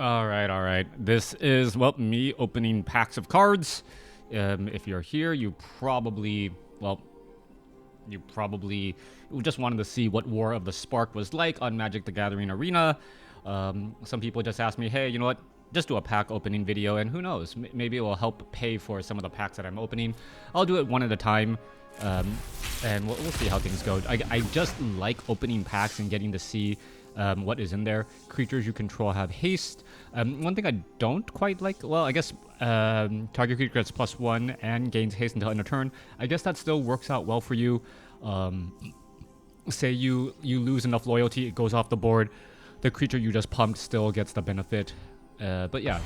All right. This is, well, me opening packs of cards. If you're here, you probably just wanted to see what War of the Spark was like on Magic the Gathering Arena. Some people just asked me, hey, you know what? Just do a pack opening video, and who knows? Maybe it will help pay for some of the packs that I'm opening. I'll do it one at a time, and we'll see how things go. I just like opening packs and getting to see what is in there. Creatures you control have haste. One thing I don't quite like, well, I guess target creature gets +1 and gains haste until end of turn. I guess that still works out well for you. Say you lose enough loyalty, it goes off the board. The creature you just pumped still gets the benefit. But yeah.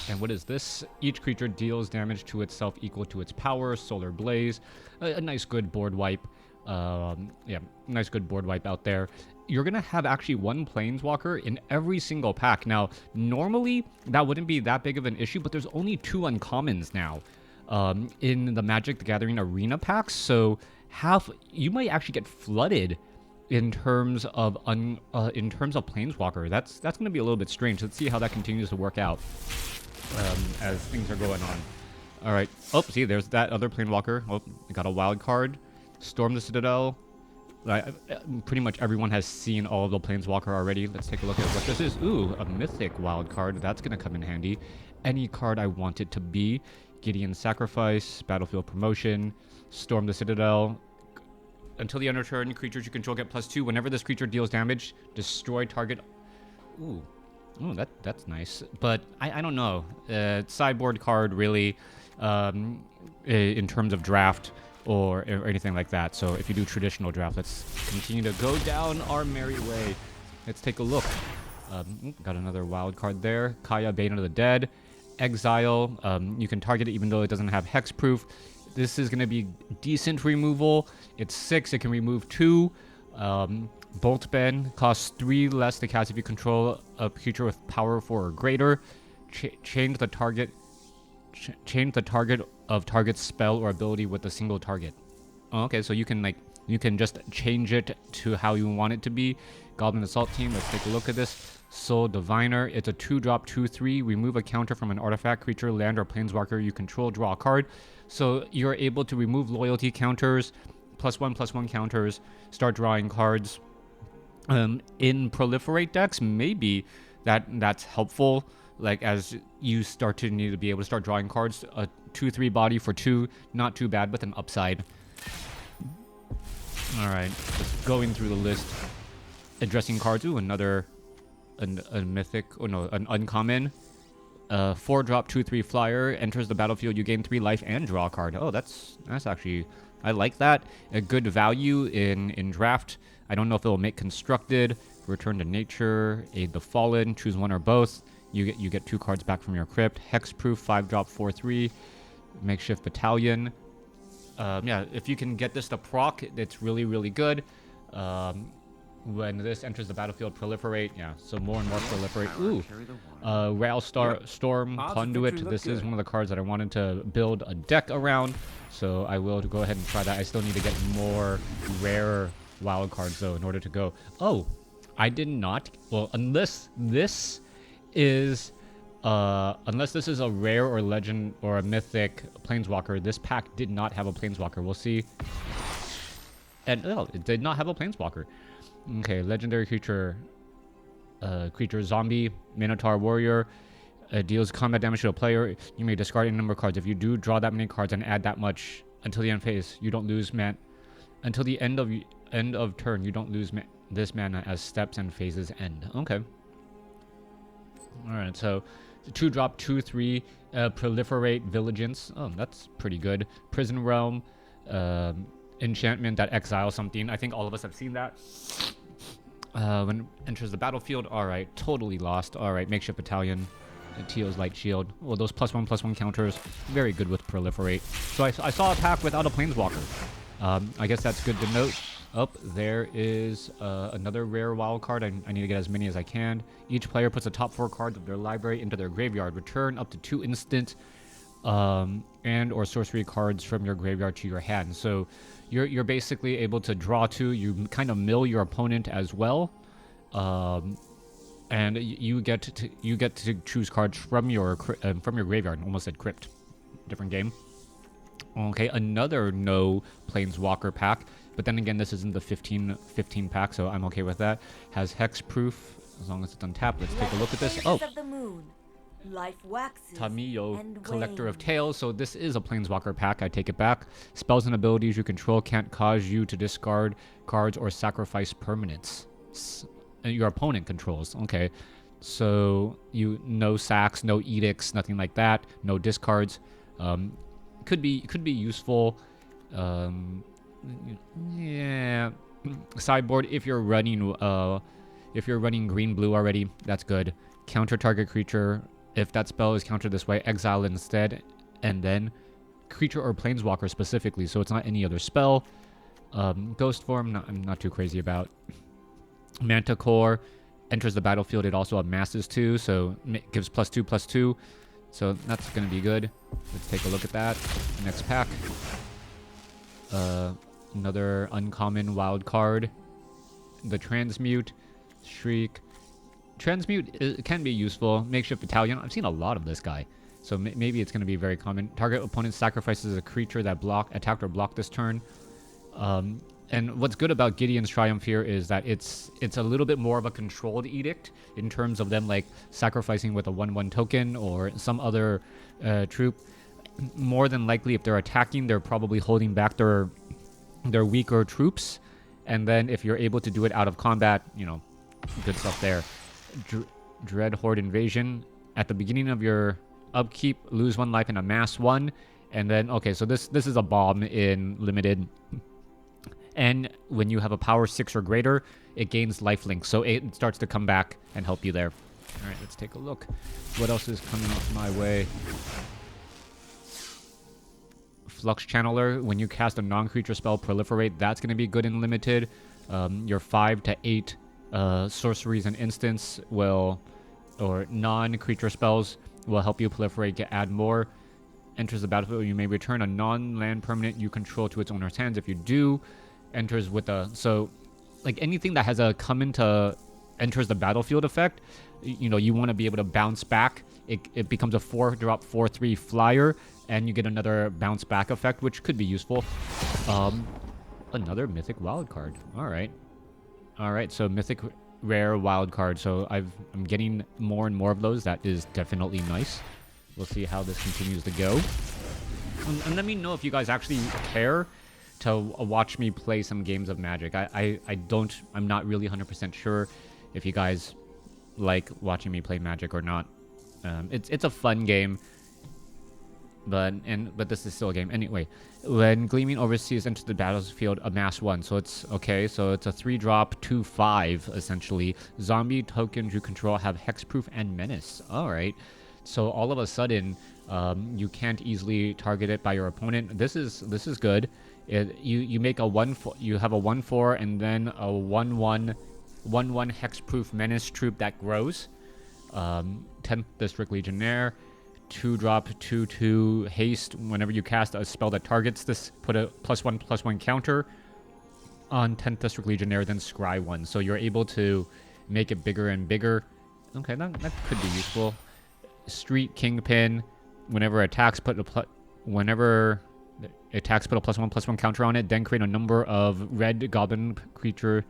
And what is this? Each creature deals damage to itself equal to its power. Solar Blaze. A nice good board wipe. Yeah, nice good board wipe out there. You're going to have actually one Planeswalker in every single pack. Now, normally, that wouldn't be that big of an issue, but there's only 2 uncommons now in the Magic the Gathering Arena packs. So you might actually get flooded in terms of Planeswalker. That's going to be a little bit strange. Let's see how that continues to work out as things are going on. All right. Oh, see, there's that other Planeswalker. Oh, I got a wild card. Storm the Citadel. Pretty much everyone has seen all of the Planeswalker already. Let's take a look at what this is. Ooh, a mythic wild card. That's going to come in handy. Any card I want it to be. Gideon's Sacrifice, Battlefield Promotion, Storm the Citadel. Until the end of turn, creatures you control get +2. Whenever this creature deals damage, destroy target. Ooh, that's nice. But I don't know. Sideboard card, really, in terms of draft. Or anything like that. So if you do traditional draft, let's continue to go down our merry way. Let's take a look. Got another wild card there. Kaya, Bane of the Dead. Exile. You can target it even though it doesn't have hexproof. This is going to be decent removal. It's 6. It can remove 2. Bolt Bend costs 3 less to cast if you control a creature with power 4 or greater. Change the target of target's spell or ability with a single target. Oh, okay, so you can just change it to how you want it to be. Goblin Assault Team, let's take a look at this. Soul Diviner, it's a 2-drop 2/3. Remove a counter from an artifact, creature, land, or planeswalker you control. Draw a card. So you're able to remove loyalty counters, +1/+1 counters, start drawing cards. In Proliferate decks, maybe that's helpful. Like, as you start to need to be able to start drawing cards, a 2/3 body for 2, not too bad with an upside. All right, just going through the list, addressing cards. Ooh, another a mythic, an uncommon. 4-drop 2/3 flyer enters the battlefield. You gain 3 life and draw a card. Oh, that's actually, I like that. A good value in draft. I don't know if it will make constructed. Return to nature, aid the fallen. Choose one or both. You get 2 cards back from your crypt. Hexproof, 5-drop 4/3. Makeshift battalion. Yeah, if you can get this to proc, it's really, really good. When this enters the battlefield, proliferate. Yeah, so more and more proliferate. Ooh, Storm Conduit. This is one of the cards that I wanted to build a deck around. So I will go ahead and try that. I still need to get more rare wild cards, though, in order to go. Oh, I did not. Well, unless this is a rare or legend or a mythic planeswalker, this pack did not have a planeswalker. We'll see. And it did not have a planeswalker. Okay, legendary creature, zombie, Minotaur warrior, deals combat damage to a player. You may discard any number of cards. If you do draw that many cards and add that much until the end phase, you don't lose until the end of turn. You don't lose this mana as steps and phases end. Okay. Alright, so 2-drop 2/3, proliferate vigilance. Oh, that's pretty good. Prison Realm, enchantment that exiles something. I think all of us have seen that. When it enters the battlefield, alright, totally lost. Alright, makeshift battalion, Teal's light shield. Oh, those +1/+1 counters, very good with proliferate. So I saw a pack without a planeswalker. I guess that's good to note. Oh, there is another rare wild card. I need to get as many as I can. Each player puts the top 4 cards of their library into their graveyard. Return up to 2 instant and or sorcery cards from your graveyard to your hand. So you're basically able to draw 2. You kind of mill your opponent as well. and you get to choose cards from your graveyard. Almost said crypt. Different game. Okay, another no Planeswalker pack, but then again, this isn't the 15 pack, so I'm okay with that. Has hexproof as long as it's untapped. Let's take a look at this. Oh, Life waxes Tamiyo, Collector of Tales. So this is a Planeswalker pack. I take it back. Spells and abilities you control can't cause you to discard cards or sacrifice permanents your opponent controls. Okay, so no sacks, no edicts, nothing like that. No discards. Could be useful. Yeah. Sideboard if you're running green blue already, that's good. Counter target creature. If that spell is countered this way, exile instead, and then creature or planeswalker specifically, so it's not any other spell. Ghost form, I'm not too crazy about. Manticore enters the battlefield. It also amasses 2, so it gives +2/+2. So that's going to be good. Let's take a look at that. Next pack. Another uncommon wild card. The Transmute. Shriek. Transmute can be useful. Makeshift Battalion. I've seen a lot of this guy. So maybe it's going to be very common. Target opponent sacrifices a creature that attacked or blocked this turn. And what's good about Gideon's Triumph here is that it's a little bit more of a controlled edict in terms of them like sacrificing with a 1/1 token or some other troop. More than likely, if they're attacking, they're probably holding back their weaker troops. And then if you're able to do it out of combat, good stuff there. Dread Horde Invasion. At the beginning of your upkeep, lose 1 life and amass 1. And then, okay, so this is a bomb in limited. And when you have a power 6 or greater, it gains lifelink. So it starts to come back and help you there. All right, let's take a look. What else is coming up my way? Flux Channeler. When you cast a non-creature spell, Proliferate. That's going to be good in limited. Your 5 to 8 sorceries and instants or non-creature spells will help you proliferate, add more. Enters the battlefield. You may return a non-land permanent you control to its owner's hands. If you do, enters with so like anything that has a enters the battlefield effect, you want to be able to bounce back. It becomes a 4-drop 4/3 flyer, and you get another bounce back effect, which could be useful. Another mythic wild card. All right, so mythic rare wild card. So I'm getting more and more of those. That is definitely nice. We'll see how this continues to go. And let me know if you guys actually care to watch me play some games of Magic. I'm not really 100% sure if you guys like watching me play Magic or not. It's a fun game, but this is still a game. Anyway, when Gleaming Overseas enters the battlefield, amass 1. So it's okay. So it's a 3-drop 2/5 essentially. Zombie tokens you control have hexproof and menace. All right. So all of a sudden, you can't easily target it by your opponent. This is good. You make a 1/4. You have a 1/4 and then a 1/1 hexproof menace troop that grows. 10th District Legionnaire, 2-drop 2/2 haste. Whenever you cast a spell that targets this, put a +1/+1 counter on 10th District Legionnaire, then scry 1. So you're able to make it bigger and bigger. Okay, that could be useful. Street Kingpin. Whenever attacks, put a +1/+1 counter on it. Then create a number of red goblin creature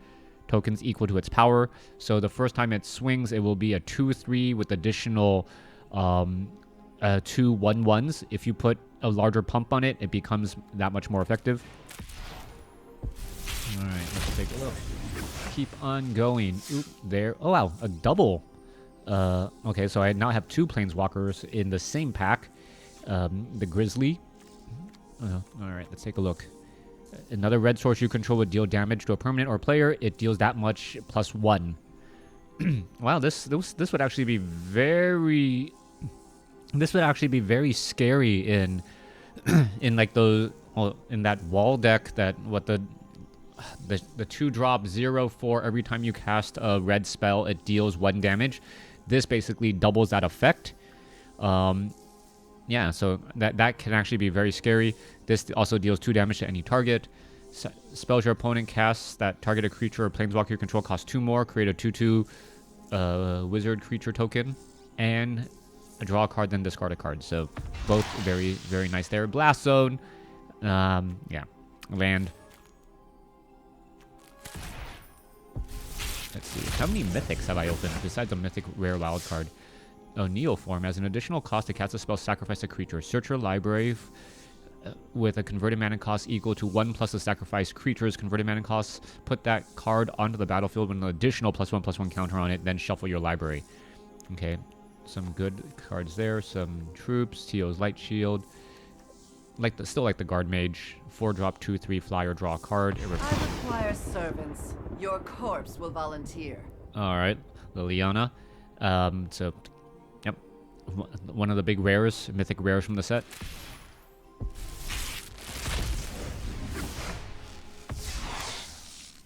tokens equal to its power. So the first time it swings, it will be a 2/3 with additional 2 1/1s. If you put a larger pump on it, it becomes that much more effective. All right, let's take a look. Keep on going. Oop, there. Oh wow, a double. Okay, so I now have 2 planeswalkers in the same pack. The Grizzly. All right, let's take a look. Another red source you control would deal damage to a permanent or player. It deals that much +1. Wow, this would actually be very. This would actually be very scary in like in that wall deck that the 2-drop 0/4 every time you cast a red spell it deals 1 damage. This basically doubles that effect. Yeah, so that can actually be very scary. This also deals 2 damage to any target. Spells your opponent casts that target a creature or planeswalker you control cost 2 more. Create a 2/2 wizard creature token, and draw a card, then discard a card. So both very, very nice there. Blast Zone. Yeah. Land. Let's see. How many mythics have I opened besides a mythic rare wild card? Oh, Neoform. As an additional cost to cast a spell, sacrifice a creature. Search your library with a converted mana cost equal to 1 plus the sacrificed creature's converted mana cost. Put that card onto the battlefield with an additional +1/+1 counter on it, then shuffle your library. Okay. Some good cards there. Some troops. Teo's Light Shield. Still like the Guard Mage. 4-drop, 2/3 flyer, draw a card. I require servants. Your corpse will volunteer. Alright, Liliana. So, yep. One of the big rares, mythic rares from the set.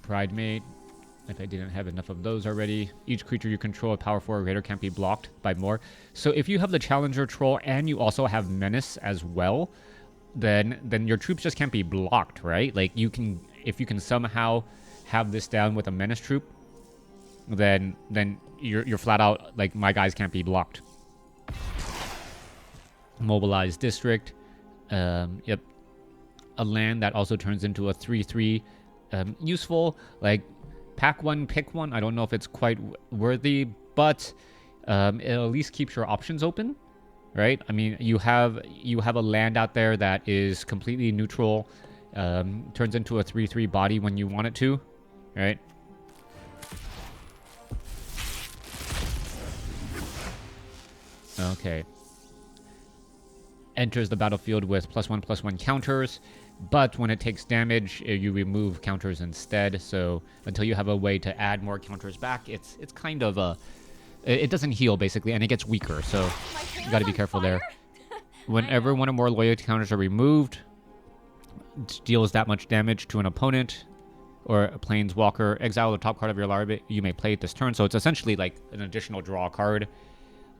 Pride Mate. If I didn't have enough of those already. Each creature you control with power 4 or greater can't be blocked by more. So if you have the Challenger Troll and you also have Menace as well, then your troops just can't be blocked, right? Like if you can somehow have this down with a Menace troop, then you're flat out like my guys can't be blocked. Mobilized District. Yep. A land that also turns into a 3/3. Useful, like pack one, pick one. I don't know if it's quite worthy, but it at least keeps your options open, right? I mean, you have a land out there that is completely neutral, turns into a 3/3 body when you want it to, right? Okay. Enters the battlefield with +1/+1 counters, but when it takes damage, you remove counters instead. So until you have a way to add more counters back, it's kind of it doesn't heal basically, and it gets weaker. So you got to be careful there. Whenever one or more loyalty counters are removed, it deals that much damage to an opponent or a planeswalker. Exile the top card of your library. You may play it this turn. So it's essentially like an additional draw card.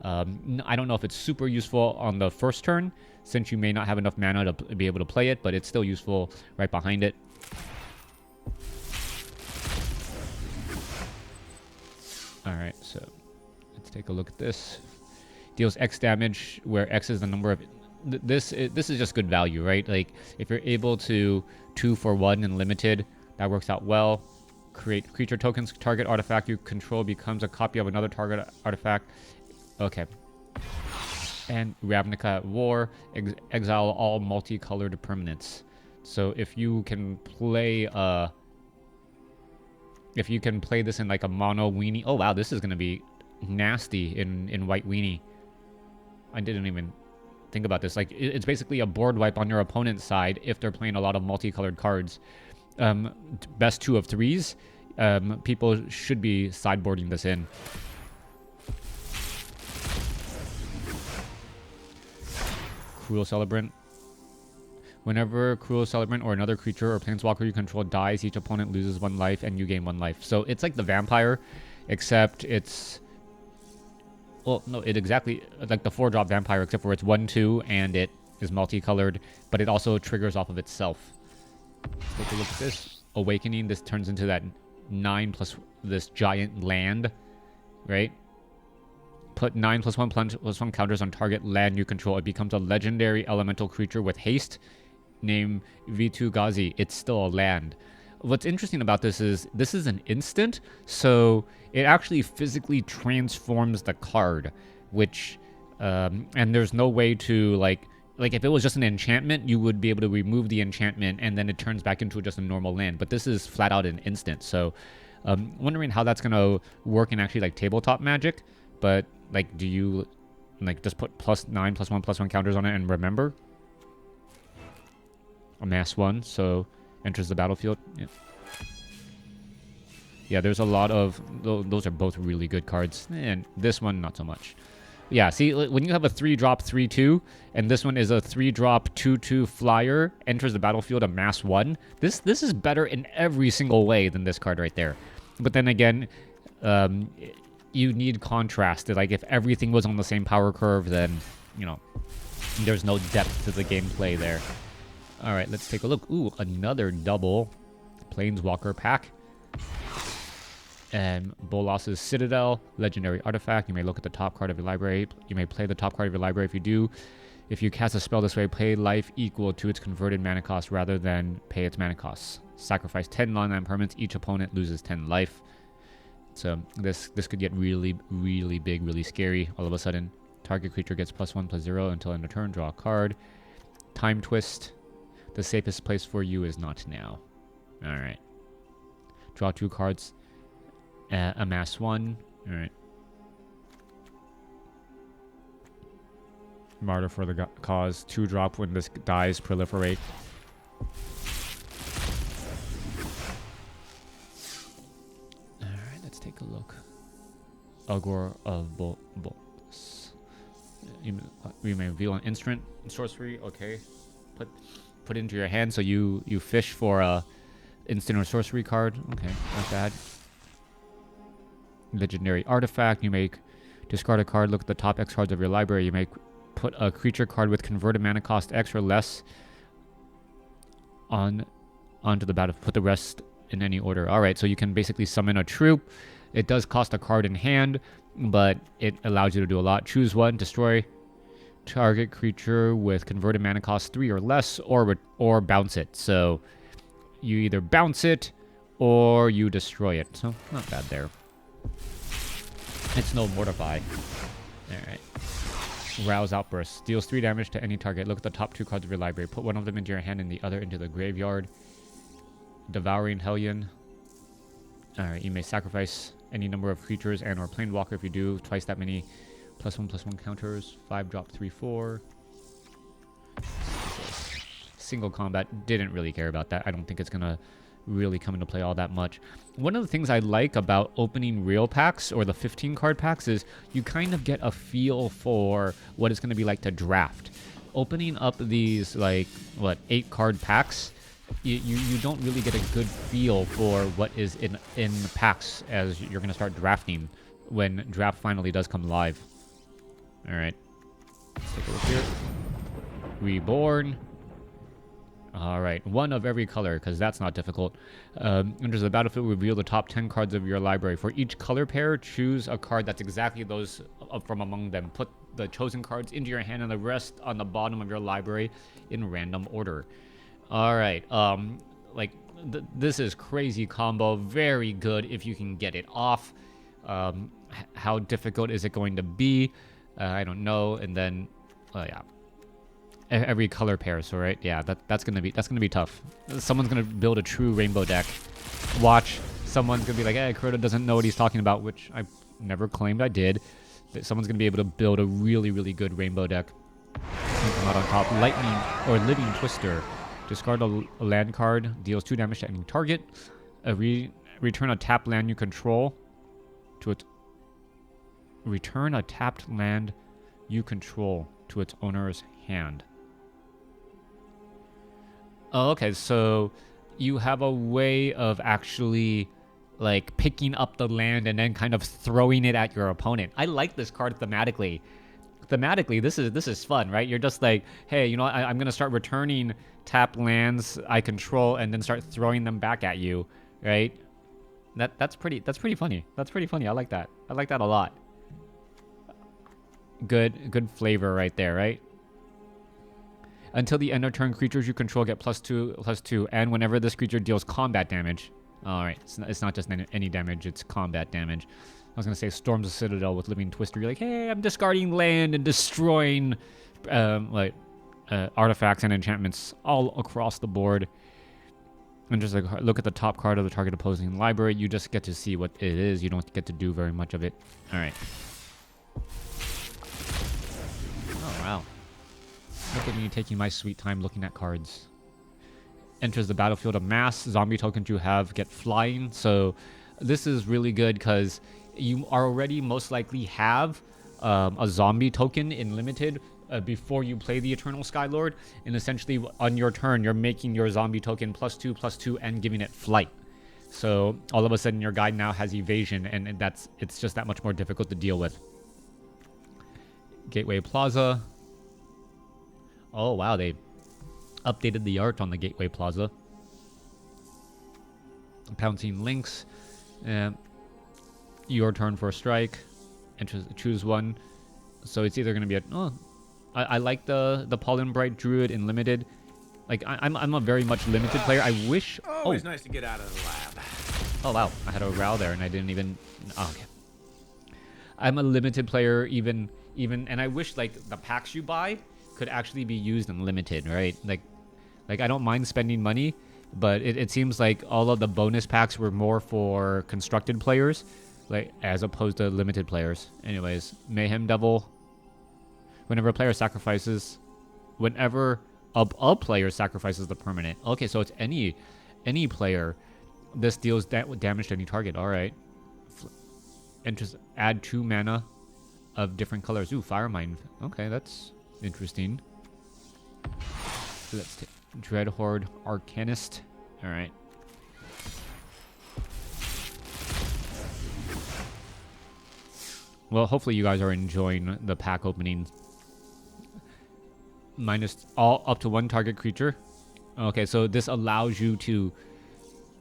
I don't know if it's super useful on the first turn, since you may not have enough mana to be able to play it, but it's still useful right behind it. Alright, so let's take a look at this. Deals X damage, where X is the number of... This is just good value, right? Like, if you're able to 2 for 1 and limited, that works out well. Create creature tokens. Target artifact you control becomes a copy of another target artifact. Okay. And Ravnica at War. Exile all multicolored permanents. So if you can play this in like a mono weenie. Oh wow, this is gonna be nasty in white weenie. I didn't even think about this. Like it's basically a board wipe on your opponent's side if they're playing a lot of multicolored cards. Best 2 of 3s. People should be sideboarding this in. Cruel Celebrant. Whenever Cruel Celebrant or another creature or planeswalker you control dies, each opponent loses 1 life and you gain 1 life. So it's like the vampire, except it's... Well, no, it's exactly like the 4-drop vampire, except for it's 1/2 and it is multicolored, but it also triggers off of itself. Let's take a look at this. Awakening, this turns into that 9 plus this giant land, right? Put 9+1/+1 counters on target land you control. It becomes a legendary elemental creature with haste, named Vitu-Ghazi. It's still a land. What's interesting about this is an instant, so it actually physically transforms the card, which and there's no way to like if it was just an enchantment, you would be able to remove the enchantment and then it turns back into just a normal land. But this is flat out an instant, so wondering how that's gonna work in actually like tabletop Magic. But like, do you like just put +9+1/+1 counters on it and remember? Amass 1, so enters the battlefield. Yeah, there's a lot of those are both really good cards, and this one not so much. Yeah, see, when you have a 3-drop 3/2, and this one is a 3-drop 2/2 flyer, enters the battlefield, amass 1. This is better in every single way than this card right there. But then again, you need contrast. Like, if everything was on the same power curve, then, you know, there's no depth to the gameplay there. All right, let's take a look. Ooh, another double Planeswalker pack. And Bolas's Citadel, legendary artifact. You may look at the top card of your library. You may play the top card of your library. If you cast a spell this way, play life equal to its converted mana cost rather than pay its mana costs. Sacrifice 10 non-land permanents. Each opponent loses 10 life. So this could get really, really big, really scary all of a sudden. Target creature gets +1/+0 until end of turn. Draw a card. Time Twist. The safest place for you is not now. Alright. Draw 2 cards. Amass 1. Alright. Martyr for the cause. 2-drop when this dies. Proliferate. Alright, let's take a look. Ogre of Bolts. You may reveal an instant sorcery. Okay. Put it into your hand so you fish for a instant or sorcery card. Okay, not bad. Legendary artifact. You may discard a card. Look at the top X cards of your library. You may put a creature card with converted mana cost X or less onto the battle. Put the rest in any order. Alright, so you can basically summon a troop. It does cost a card in hand, but it allows you to do a lot. Choose one. Destroy target creature with converted mana cost 3 or less, or bounce it. So you either bounce it or you destroy it. So not bad there. It's no Mortify. Alright. Rouse Outburst. Deals 3 damage to any target. Look at the top 2 cards of your library. Put one of them into your hand and the other into the graveyard. Devouring Hellion. Alright, you may sacrifice any number of creatures and or Planewalker. If you do, twice that many +1/+1 counters. 5-drop 3/4. Single combat. Didn't really care about that. I don't think it's gonna really come into play all that much. One of the things I like about opening real packs or the 15 card packs is you kind of get a feel for what it's going to be like to draft. Opening up these 8 card packs, you don't really get a good feel for what is in the packs as you're going to start drafting when draft finally does come live. All right, let's take a look here. Reborn. Alright, one of every color, because that's not difficult. Enters the battlefield, reveal the top 10 cards of your library. For each color pair, choose a card that's exactly those from among them. Put the chosen cards into your hand and the rest on the bottom of your library in random order. Alright, this is crazy combo. Very good if you can get it off. How difficult is it going to be? I don't know. And then, yeah. Every color pair, so right, yeah, that's gonna be tough. Someone's gonna build a true rainbow deck. Watch, someone's gonna be like, "Hey, Crota doesn't know what he's talking about," which I never claimed I did. But someone's gonna be able to build a really, really good rainbow deck. Come out on top. Lightning or Living Twister. Discard a land card. Deals 2 damage to any target. Return a tapped land you control to its. Return a tapped land you control to its owner's hand. Oh, okay, so you have a way of actually picking up the land and then kind of throwing it at your opponent. I like this card thematically. Thematically, this is fun, right? You're just like, hey, you know what? I'm gonna start returning tap lands I control and then start throwing them back at you, right? That's pretty funny. That's pretty funny. I like that. I like that a lot. Good flavor right there, right? Until the end of turn, creatures you control get +2/+2, and whenever this creature deals combat damage. Alright, it's not just any damage, it's combat damage. I was going to say storms the Citadel with Living Twister. You're like, hey, I'm discarding land and destroying artifacts and enchantments all across the board. And just look at the top card of the target opposing library. You just get to see what it is. You don't get to do very much of it. Alright. Oh, wow. Look at me taking my sweet time looking at cards. Enters the battlefield. Amass zombie tokens you have get flying. So this is really good because you already most likely have a zombie token in limited before you play the Eternal Skylord. And essentially on your turn, you're making your zombie token +2/+2 and giving it flight. So all of a sudden your guy now has evasion, and it's just that much more difficult to deal with. Gateway Plaza. Oh, wow, they updated the art on the Gateway Plaza. Pouncing Lynx. your turn for a strike, and choose one. So it's either gonna be a I like the Pollen Bright Druid in limited. Like I'm a very much limited player. I wish. Always nice to get out of the lab. Oh wow, I had a row there and I didn't even. Oh, okay. I'm a limited player even, and I wish like the packs you buy could actually be used in limited, right? Like I don't mind spending money, but it seems like all of the bonus packs were more for constructed players, like as opposed to limited players. Anyways, Mayhem Devil. Whenever a player sacrifices, whenever a player sacrifices the permanent. Okay, so it's any player. This deals damage to any target. All right. And just add 2 mana of different colors. Ooh, Fire Mine. Okay, that's interesting. Let's take Dreadhorde Arcanist. All right. Well, hopefully you guys are enjoying the pack opening. Minus all up to 1 target creature. Okay, so this allows you to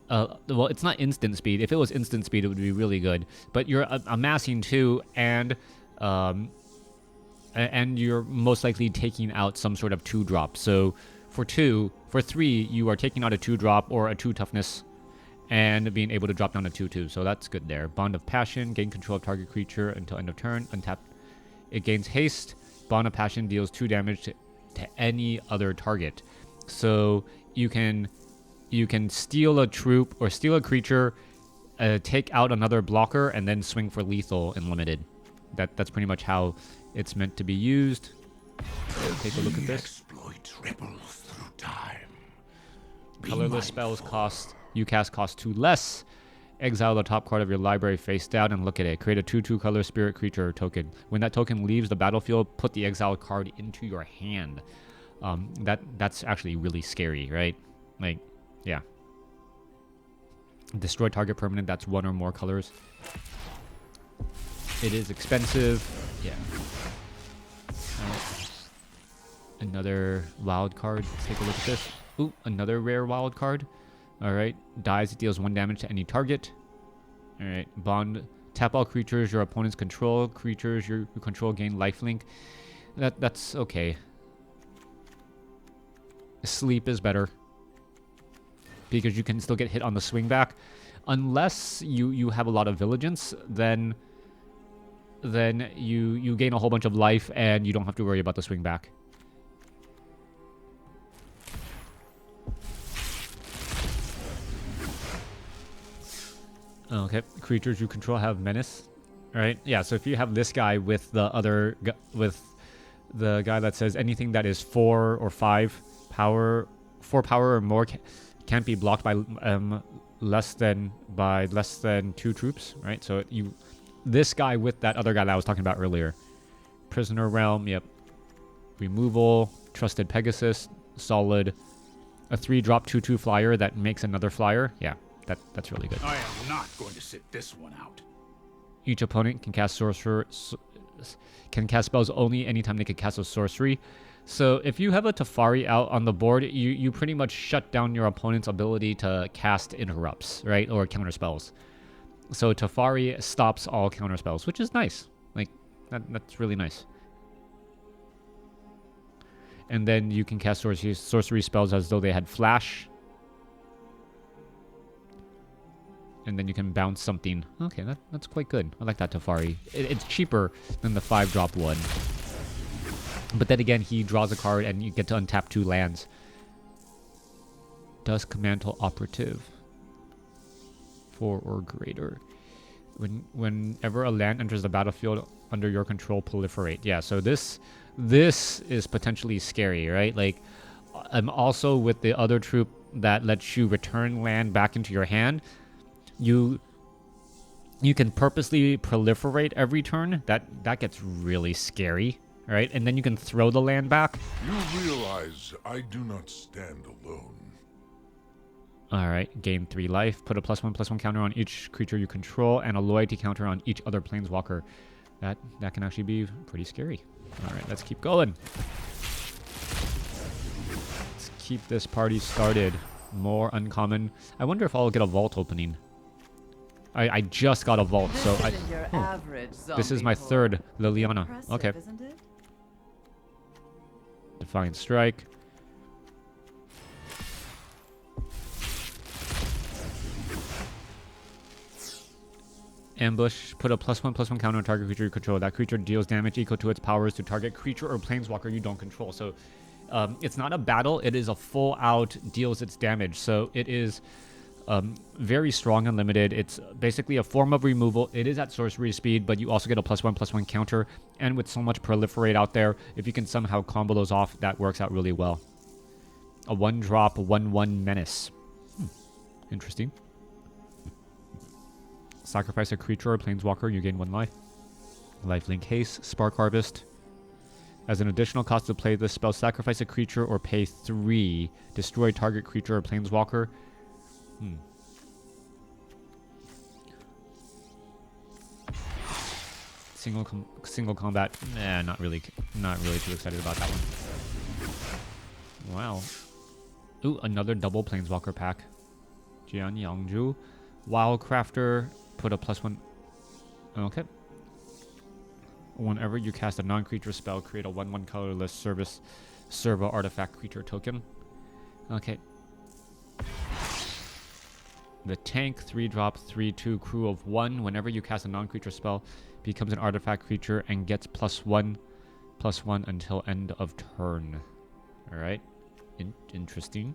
well, it's not instant speed. If it was instant speed, it would be really good. But you're amassing 2, and you're most likely taking out some sort of 2-drop. So for 3, you are taking out a 2-drop or a 2 toughness, and being able to drop down to 2/2. So that's good there. Bond of Passion, gain control of target creature until end of turn. Untap. It gains haste. Bond of Passion deals 2 damage to any other target. So you can steal a troop or steal a creature, take out another blocker, and then swing for lethal in limited. That's pretty much how it's meant to be used. Take a look at this. Exploit ripples through time. Colorless spells cost 2 less. Exile the top card of your library face down and look at it. Create a 2/2 color spirit creature token. When that token leaves the battlefield, put the exiled card into your hand. That's actually really scary, right? Like, yeah. Destroy target permanent that's 1 or more colors. It is expensive. Yeah. Another wild card. Take a look at this. Ooh, another rare wild card. Alright. Dies, it deals 1 damage to any target. Alright. Bond. Tap all creatures your opponents control. Creatures you control gain lifelink. That's okay. Sleep is better. Because you can still get hit on the swing back. Unless you have a lot of vigilance, then you gain a whole bunch of life and you don't have to worry about the swing back. Okay, creatures you control have menace. All right, yeah. So if you have this guy with the guy that says anything that is 4 or 5 power, 4 power or more can't be blocked by less than 2 troops, right? So this guy with that other guy that I was talking about earlier, Prisoner Realm, yep. Removal, Trusted Pegasus, solid, a 3-drop 2/2 flyer that makes another flyer, yeah. That's really good. I am not going to sit this one out. Each opponent can cast can cast spells only anytime they can cast a sorcery. So if you have a Teferi out on the board, you pretty much shut down your opponent's ability to cast interrupts, right? Or counter spells. So Teferi stops all counter spells, which is nice. Like that's really nice. And then you can cast sorcery spells as though they had flash. And then you can bounce something. Okay, that's quite good. I like that Teferi. It's cheaper than the 5-drop one. But then again, he draws a card and you get to untap 2 lands. Dusk Mantle Operative. 4 or greater. Whenever a land enters the battlefield under your control, proliferate. Yeah, so this is potentially scary, right? Like, I'm also with the other troop that lets you return land back into your hand. You can purposely proliferate every turn. That gets really scary, right? And then you can throw the land back. You realize I do not stand alone. All right, gain 3 life. Put a +1/+1 counter on each creature you control and a loyalty counter on each other planeswalker. That can actually be pretty scary. All right, let's keep going. Let's keep this party started. More uncommon. I wonder if I'll get a vault opening. I just got a vault, so This I. isn't your Oh, average this is zombie my horde. third Liliana. Impressive, Okay. isn't it? Defiant Strike. Ambush. Put a +1/+1 counter on target creature you control. That creature deals damage equal to its powers to target creature or planeswalker you don't control. So it's not a battle. It is a full out deals its damage. So it is very strong and limited. It's basically a form of removal. It is at sorcery speed, but you also get a +1/+1 counter. And with so much proliferate out there, if you can somehow combo those off, that works out really well. A 1-drop, 1/1 menace. Interesting. Sacrifice a creature or planeswalker, you gain 1 life. Lifelink Haste, Spark Harvest. As an additional cost to play this spell, sacrifice a creature or pay 3. Destroy target creature or planeswalker. Single combat. Nah, not really too excited about that one. Wow. Ooh, another double planeswalker pack. Jian Yangju. Wildcrafter. Put a +1. Okay. Whenever you cast a non-creature spell, create a 1/1 colorless servo artifact creature token. Okay. The tank, 3-drop, 3/2 crew of 1. Whenever you cast a non-creature spell, becomes an artifact creature and gets +1/+1 until end of turn. Alright. Interesting.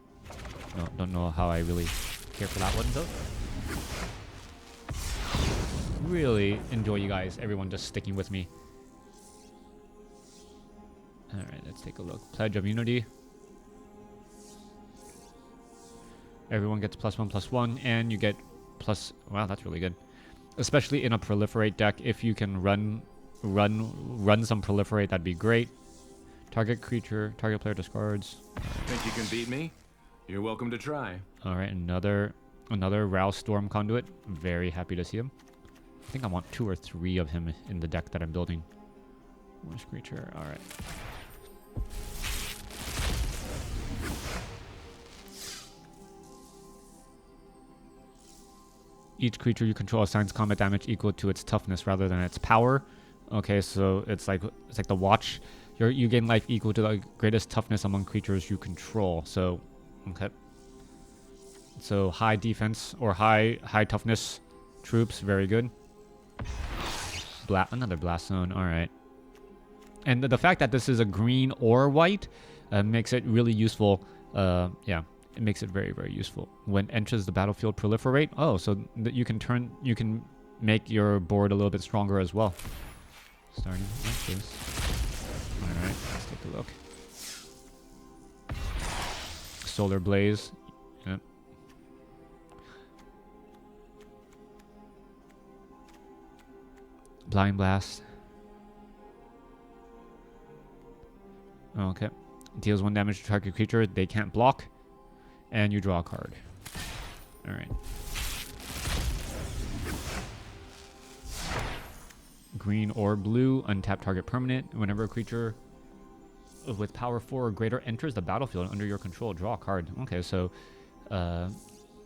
No, don't know how I really care for that one though. Really enjoy you guys, everyone just sticking with me. Alright, let's take a look. Pledge of Unity. Everyone gets +1/+1, and you get plus. Wow, that's really good. Especially in a proliferate deck, if you can run some proliferate, that'd be great. Target creature, target player discards. Think you can beat me? You're welcome to try. All right, another Rouse Storm Conduit. Very happy to see him. I think I want 2 or 3 of him in the deck that I'm building. Where's creature? All right. Each creature you control assigns combat damage equal to its toughness rather than its power. Okay, so it's like the watch. You gain life equal to the greatest toughness among creatures you control. So, okay. So high defense or high toughness troops, very good. Another blast zone. All right. And the fact that this is a green or white makes it really useful. Yeah. It makes it very, very useful. When enters the battlefield, proliferate. Oh, so that you can make your board a little bit stronger as well. Starting like this. Alright, let's take a look. Solar Blaze. Yep. Blind Blast. Okay. Deals 1 damage to target creature. They can't block. And you draw a card. Alright. Green or blue, untap target permanent. Whenever a creature with power 4 or greater enters the battlefield under your control, draw a card. Okay, so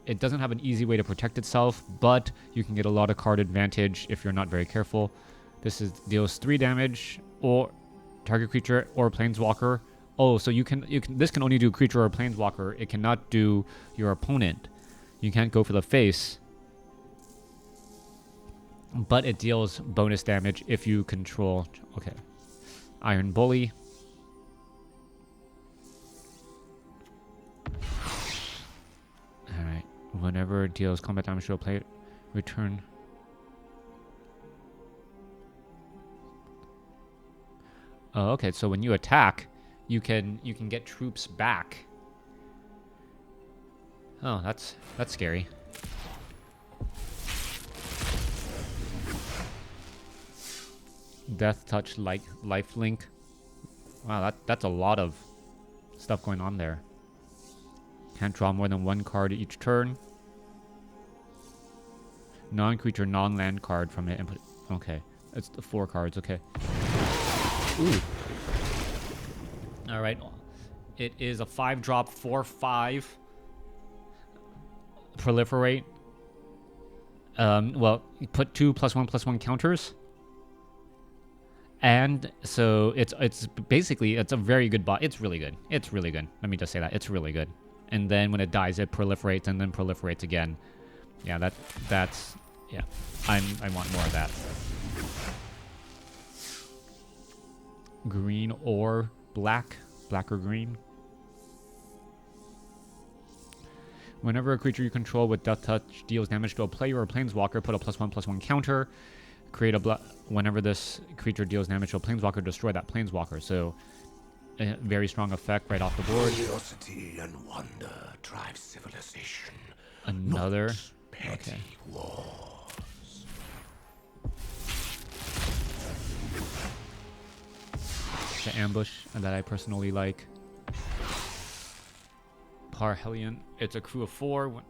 it doesn't have an easy way to protect itself, but you can get a lot of card advantage if you're not very careful. This deals 3 damage or target creature or planeswalker. Oh, so this can only do creature or planeswalker. It cannot do your opponent. You can't go for the face. But it deals bonus damage if you control. Okay. Iron Bully. Alright. Whenever it deals combat damage to a player, return. Oh, okay. So when you attack, you can get troops back. Oh, that's scary. Death Touch, like lifelink. Wow, that's a lot of stuff going on there. Can't draw more than 1 card each turn. Non-creature, non-land card from it. Okay, it's the 4 cards. Okay. Ooh. All right. It is a 5-drop, 4/5 proliferate. Well, you put 2 +1/+1 counters. And so it's basically, it's a very good bot. It's really good. It's really good. Let me just say that. It's really good. And then when it dies, it proliferates and then proliferates again. Yeah, that's yeah. I want more of that. Green or black. Black or green. Whenever a creature you control with Death Touch deals damage to a player or planeswalker, put a +1/+1 counter. Create a whenever this creature deals damage to a planeswalker, destroy that planeswalker. So, a very strong effect right off the board. Curiosity and wonder drive civilization. Another. Not petty Okay. wars. The ambush that I personally like. Parhelion. It's a crew of 4.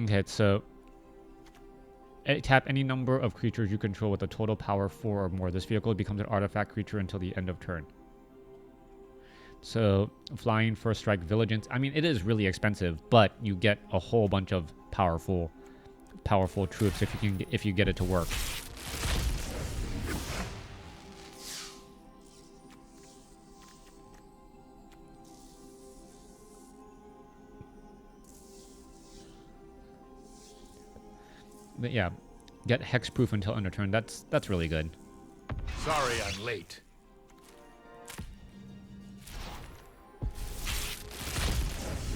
Okay, so tap any number of creatures you control with a total power 4 or more. This vehicle becomes an artifact creature until the end of turn. So, flying, first strike, vigilance. I mean, it is really expensive, but you get a whole bunch of powerful troops if you get it to work. But yeah, get hexproof until end of turn. That's really good. Sorry I'm late.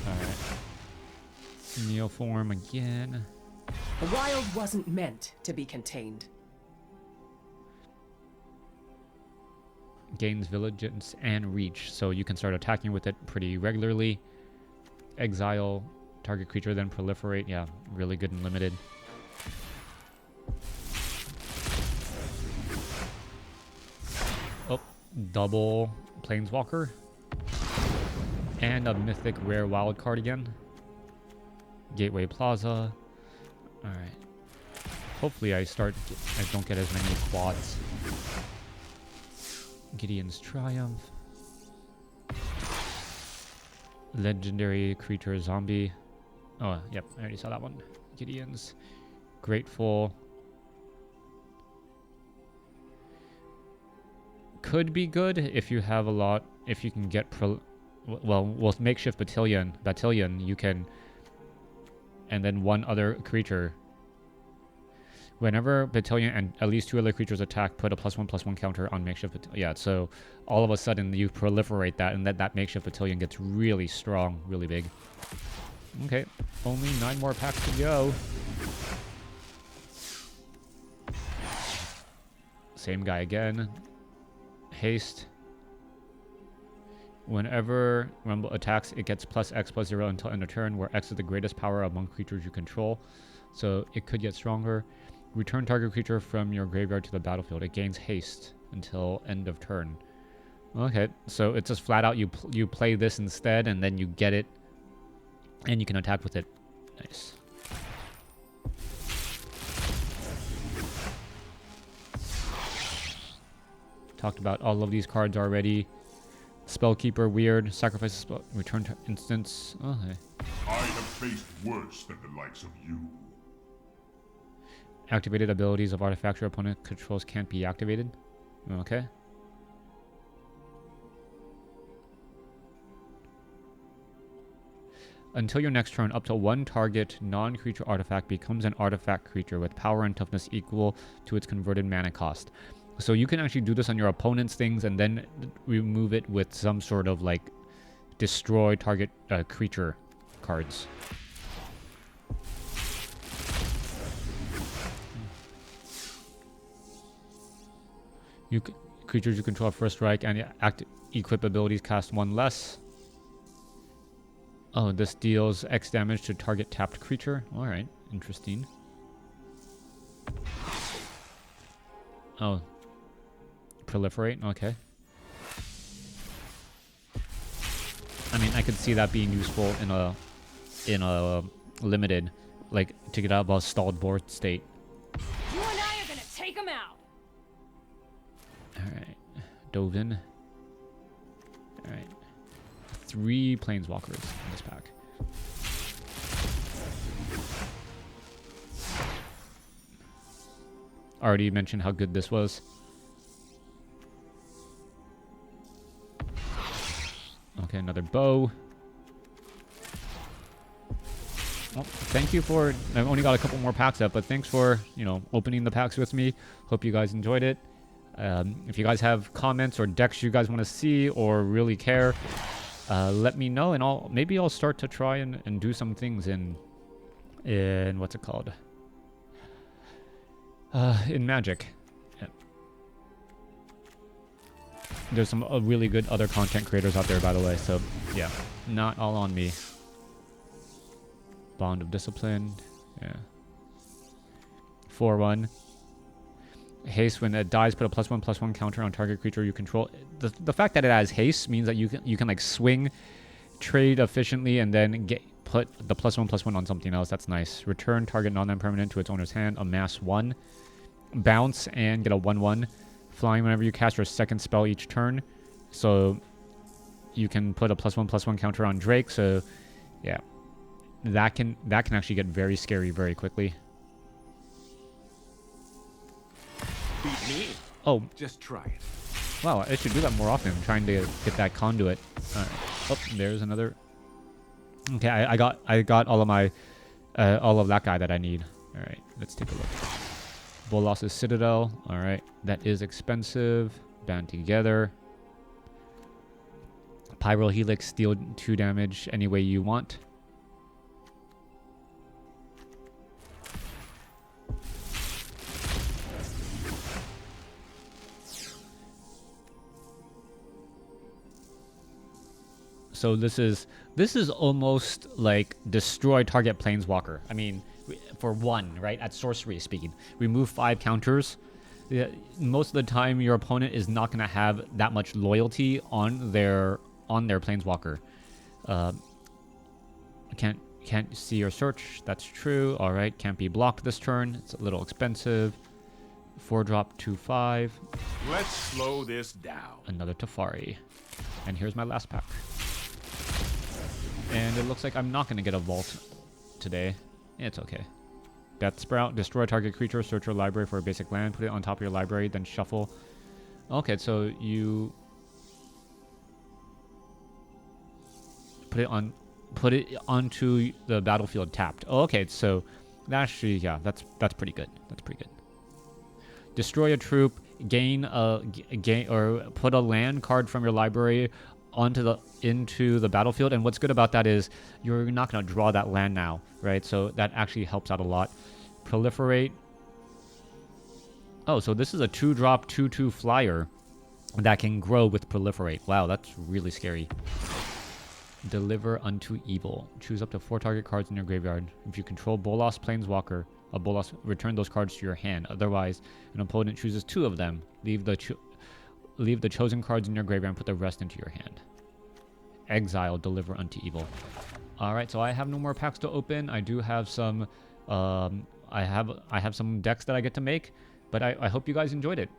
Alright. Neoform again. The wild wasn't meant to be contained. Gains vigilance and reach, so you can start attacking with it pretty regularly. Exile target creature, then proliferate. Yeah, really good and limited. Oh, double planeswalker. And a mythic rare wild card again. Gateway Plaza. Alright. Hopefully I don't get as many quads. Gideon's Triumph. Legendary creature zombie. Oh, yep, I already saw that one. Gideon's. Grateful. Could be good if you have a lot. If you can get well, with Makeshift Battalion, you can. And then one other creature. Whenever Battalion and at least 2 other creatures attack, put a +1/+1 counter on Makeshift Battalion. Yeah, so all of a sudden you proliferate that, and that Makeshift Battalion gets really strong, really big. Okay, only 9 more packs to go. Same guy again. Haste. Whenever Rumble attacks, it gets +X/+0 until end of turn, where X is the greatest power among creatures you control. So it could get stronger. Return target creature from your graveyard to the battlefield. It gains haste until end of turn. Okay, so it's just flat out you play this instead, and then you get it, and you can attack with it. Nice. Talked about all of these cards already. Spellkeeper, weird. Sacrifice spell. Return to instance. Okay. I have faced worse than the likes of you. Activated abilities of artifacts your opponent controls can't be activated. Okay. Until your next turn, up to 1 target non-creature artifact becomes an artifact creature with power and toughness equal to its converted mana cost. So you can actually do this on your opponent's things and then remove it with some sort of like destroy target creature cards. Creatures you control have first strike and equip abilities cast 1 less. Oh, this deals X damage to target tapped creature. Alright, interesting. Oh. Proliferate, okay. I mean, I could see that being useful in a limited, like to get out of a stalled board state. You and I are gonna take him out. Alright. Dovin. Alright. 3 planeswalkers in this pack. already mentioned how good this was. Okay, another bow. Well, thank you for... I've only got a couple more packs up, but thanks for, you know, opening the packs with me. Hope you guys enjoyed it. If you guys have comments or decks you guys want to see or really care, let me know, and maybe I'll start to try and do some things in what's it called? In Magic. Yeah. There's some really good other content creators out there, by the way, so yeah, not all on me. Bond of Discipline, yeah. 4/1. Haste, when it dies, put a +1/+1 counter on target creature you control. The fact that it has haste means that you can like swing, trade efficiently, and then put the +1/+1 on something else. That's nice. Return target non-land permanent to its owner's hand. Amass 1. Bounce and get a 1/1. Flying whenever you cast your second spell each turn. So you can put a +1/+1 counter on Drake. So yeah, that can actually get very scary very quickly. Beat me? Oh, Just try it. wow, I should do that more often. I'm trying to get that conduit. Oh, there's another. Okay, I got all of my all of that guy that I need. All right, let's take a look. Bolas's Citadel. All right, that is expensive. Band together. Pyro Helix, deal 2 damage any way you want. So this is almost like destroy target planeswalker. I mean, for 1, right? At sorcery speed, remove 5 counters. Yeah, most of the time, your opponent is not going to have that much loyalty on their planeswalker. Can't see or search. That's true. All right, can't be blocked this turn. It's a little expensive. 4-drop 2/5. Let's slow this down. Another Teferi, and here's my last pack. And it looks like I'm not going to get a vault today. It's okay. Death Sprout. Destroy target creature. Search your library for a basic land. Put it on top of your library. Then shuffle. Okay, so you... Put it onto the battlefield tapped. Oh, okay, so... Actually, yeah, that's pretty good. That's pretty good. Destroy a troop. Gain or put a land card from your library into the battlefield, and what's good about that is you're not going to draw that land now, right? So that actually helps out a lot. Proliferate. Oh, so this is a 2-drop 2/2 flyer that can grow with Proliferate. Wow, that's really scary. Deliver unto evil. Choose up to 4 target cards in your graveyard. If you control Bolas Planeswalker, a Bolas, return those cards to your hand. Otherwise, an opponent chooses 2 of them. Leave the chosen cards in your graveyard and put the rest into your hand. Exile, deliver unto evil. Alright, so I have no more packs to open. I do have some I have some decks that I get to make, but I hope you guys enjoyed it.